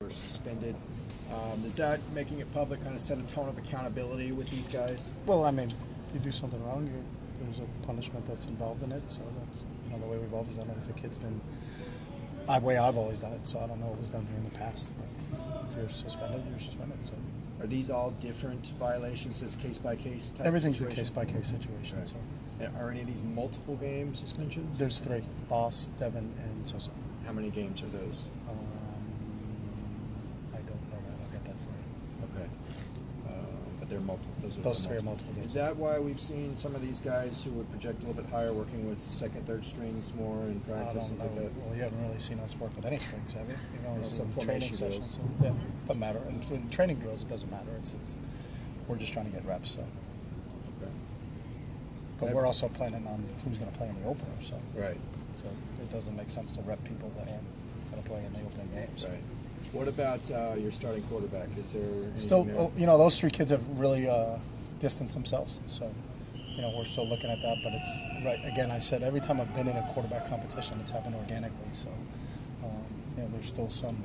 were suspended. Is that making it public kind of set a tone of accountability with these guys? Well, I mean, if you do something wrong, there's a punishment that's involved in it. So that's the way we've always done it. If a kid's been the way I've always done it, so I don't know what was done here in the past. But if you're suspended, you're suspended. So are these all different violations? Is case by case type? Everything's situation? a case by case situation. Right. So and are any of these multiple game suspensions? There's 3: Boss, Devin, and Sosa. How many games are those? I don't know that. I'll get that for you. Okay. But they're multiple. Those 3 are multiple games. Is that why we've seen some of these guys who would project a little bit higher working with second, third strings more in practice? I don't things know. Like that? Well, you haven't really seen us work with any strings, have you? You've only seen some training formation sessions. drills. So, yeah, doesn't matter. And for training drills, it doesn't matter. We're just trying to get reps. So. Okay. But we're also planning on who's going to play in the opener. So. Right. So it doesn't make sense to rep people that aren't going to play in the opening games. Right. What about your starting quarterback? Is there still? Those 3 kids have really distanced themselves. So, we're still looking at that. But it's right again. I said every time I've been in a quarterback competition, it's happened organically. So, there's still some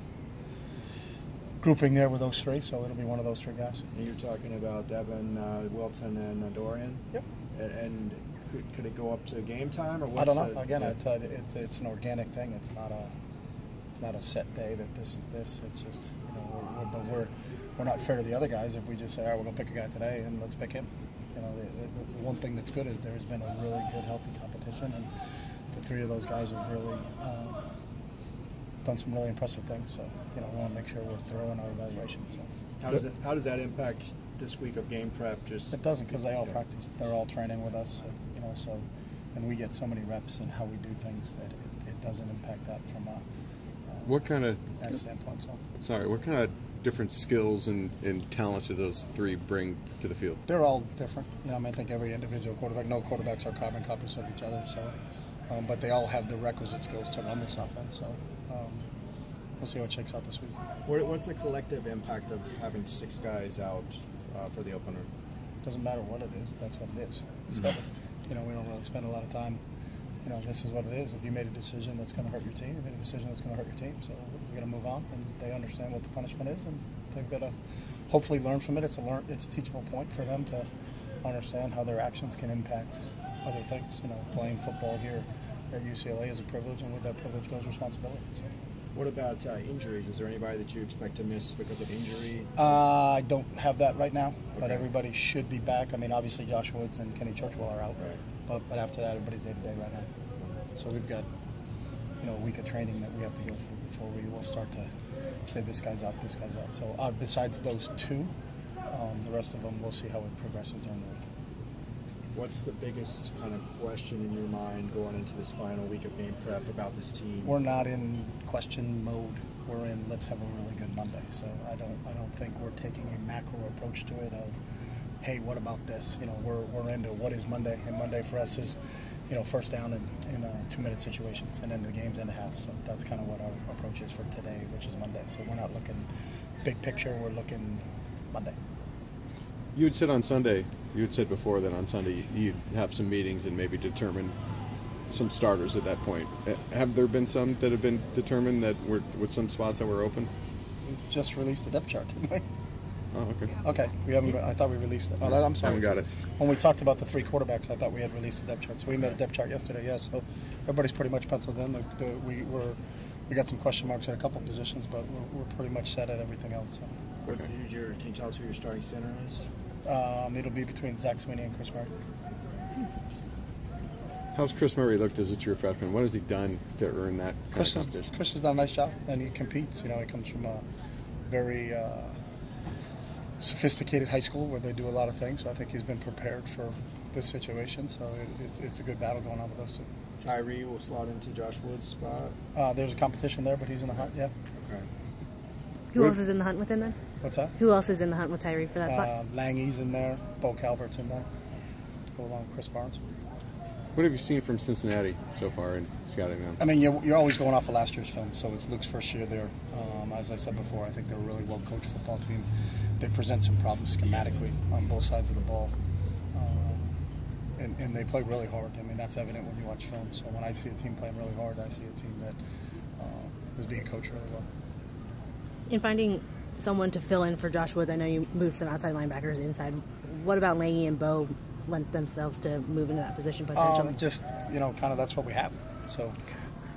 grouping there with those 3. So it'll be one of those 3 guys. And you're talking about Devin, Wilton, and Dorian. Yep. And could it go up to game time, or what's I don't know. Again, I tell you, it's an organic thing. It's not a set day that this is this. It's just we're not fair to the other guys if we just say, all right, we're gonna pick a guy today and let's pick him. The one thing that's good is there's been a really good, healthy competition, and the 3 of those guys have really done some really impressive things. So we want to make sure we're thorough in our evaluation. So how does that impact this week of game prep? Just it doesn't, because they all practice. They're all training with us. So and we get so many reps in how we do things that it doesn't impact that from that standpoint. So sorry, what kind of different skills and talents do those 3 bring to the field? They're all different. I think every individual quarterback, no quarterbacks are carbon copies of each other. So, but they all have the requisite skills to run this offense. So we'll see what shakes out this week. What's the collective impact of having 6 guys out for the opener? Doesn't matter what it is. That's what it is. So, we don't really spend a lot of time. This is what it is. If you made a decision that's going to hurt your team, you made a decision that's going to hurt your team. So we're going to move on, and they understand what the punishment is, and they've got to hopefully learn from it. It's a teachable point for them to understand how their actions can impact other things. Playing football here at UCLA is a privilege, and with that privilege goes responsibility. So. What about injuries? Is there anybody that you expect to miss because of injury? I don't have that right now, but Okay. everybody should be back. I mean, obviously Josh Woods and Kenny Churchwell are out, Right. but after that, everybody's day-to-day right now. So we've got a week of training that we have to go through before we will start to say this guy's out, this guy's out. So besides those 2, the rest of them, we'll see how it progresses during the week. What's the biggest kind of question in your mind going into this final week of game prep about this team? We're not in question mode. We're in let's have a really good Monday. So I don't think we're taking a macro approach to it of, hey, what about this? We're into what is Monday, and Monday for us is, first down in 2-minute situations, and then the game's in a half. So that's kind of what our approach is for today, which is Monday. So we're not looking big picture. We're looking Monday. You had said on Sunday, you had said before that on Sunday you'd have some meetings and maybe determine some starters at that point. Have there been some that have been determined that were with some spots that were open? We just released the depth chart, didn't we? Oh, okay. Okay, we haven't. I thought we released it. Oh, I'm sorry. Haven't got it. When we talked about the 3 quarterbacks, I thought we had released the depth chart. So we made a depth chart yesterday. Yeah. So everybody's pretty much penciled in. We got some question marks at a couple positions, but we're pretty much set at everything else. So. Okay. Can you tell us who your starting center is? It'll be between Zach Sweeney and Chris Murray. How's Chris Murray looked as a true freshman? What has he done to earn that Chris competition? has done a nice job, and he competes. He comes from a very sophisticated high school where they do a lot of things. So I think he's been prepared for this situation. So it's a good battle going on with those 2. Tyree will slot into Josh Woods' spot. There's a competition there, but he's in the hunt. Yeah. Okay. Who else is in the hunt with him then? What's that? Who else is in the hunt with Tyree for that spot? Lange's in there. Bo Calvert's in there. Go along with Chris Barnes. What have you seen from Cincinnati so far in scouting them? I mean, you're always going off of last year's film, so it's Luke's first year there. As I said before, I think they're a really well-coached football team. They present some problems schematically on both sides of the ball, and they play really hard. I mean, that's evident when you watch film. So when I see a team playing really hard, I see a team that is being coached really well. In finding someone to fill in for Josh Woods, I know you moved some outside linebackers inside. What about Lange and Bo lent themselves to move into that position potentially? Just, kind of that's what we have. So,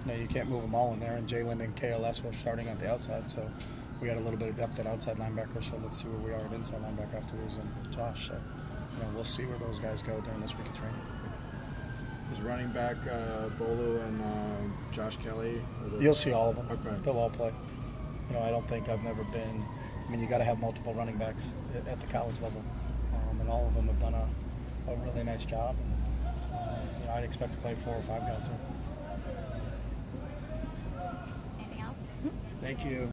you can't move them all in there. And Jalen and KLS were starting at the outside, so we had a little bit of depth at outside linebacker. So let's see where we are at inside linebacker after losing Josh. So, we'll see where those guys go during this week of training. Is running back Bolu and Josh Kelly? You'll see all of them. Okay. They'll all play. I don't think I've never been. You got to have multiple running backs at the college level, and all of them have done a really nice job. And I'd expect to play 4 or 5 guys there. Anything else? Thank you.